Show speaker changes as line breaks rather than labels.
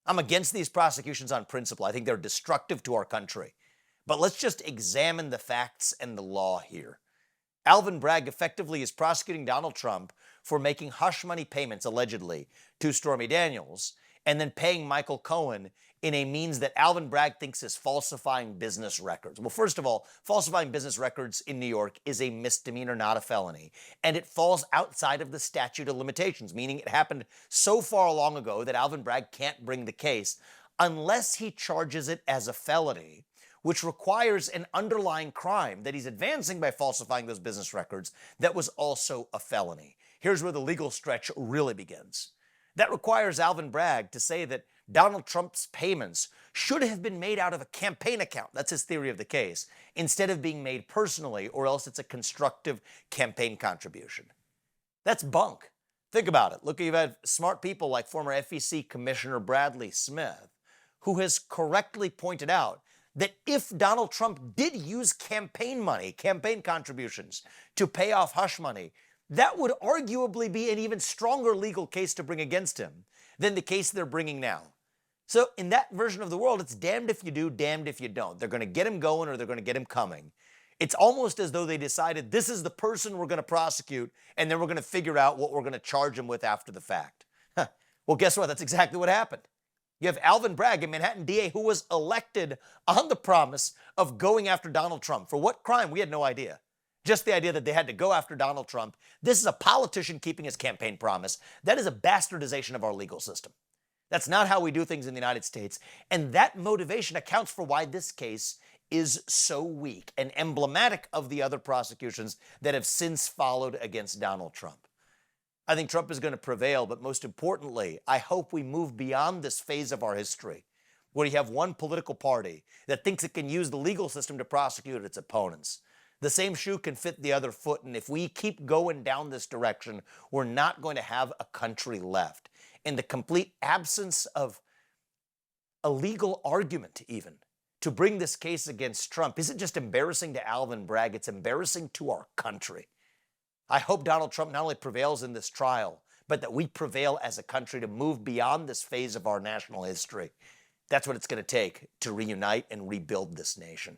I'm against these prosecutions on principle. I think they're destructive to our country. But let's just examine the facts and the law here. Alvin Bragg effectively is prosecuting Donald Trump for making hush money payments, allegedly, to Stormy Daniels, and then paying Michael Cohen in a means that Alvin Bragg thinks is falsifying business records. Well, first of all, falsifying business records in New York is a misdemeanor, not a felony, and it falls outside of the statute of limitations, meaning it happened so far long ago that Alvin Bragg can't bring the case unless he charges it as a felony, which requires an underlying crime that he's advancing by falsifying those business records that was also a felony. Here's where the legal stretch really begins. That requires Alvin Bragg to say that Donald Trump's payments should have been made out of a campaign account. That's his theory of the case, instead of being made personally, or else it's a constructive campaign contribution. That's bunk. Think about it. Look, you've had smart people like former FEC Commissioner Bradley Smith, who has correctly pointed out that if Donald Trump did use campaign money, campaign contributions, to pay off hush money, that would arguably be an even stronger legal case to bring against him than the case they're bringing now. So in that version of the world, it's damned if you do, damned if you don't. They're going to get him going or they're going to get him coming. It's almost as though they decided this is the person we're going to prosecute, and then we're going to figure out what we're going to charge him with after the fact. Well, guess what? That's exactly what happened. You have Alvin Bragg, a Manhattan DA who was elected on the promise of going after Donald Trump. For what crime? We had no idea. Just the idea that they had to go after Donald Trump. This is a politician keeping his campaign promise. That is a bastardization of our legal system. That's not how we do things in the United States. And that motivation accounts for why this case is so weak and emblematic of the other prosecutions that have since followed against Donald Trump. I think Trump is going to prevail, but most importantly, I hope we move beyond this phase of our history where you have one political party that thinks it can use the legal system to prosecute its opponents. The same shoe can fit the other foot, and if we keep going down this direction, we're not going to have a country left. In the complete absence of a legal argument, even, to bring this case against Trump isn't just embarrassing to Alvin Bragg, it's embarrassing to our country. I hope Donald Trump not only prevails in this trial, but that we prevail as a country to move beyond this phase of our national history. That's what it's going to take to reunite and rebuild this nation.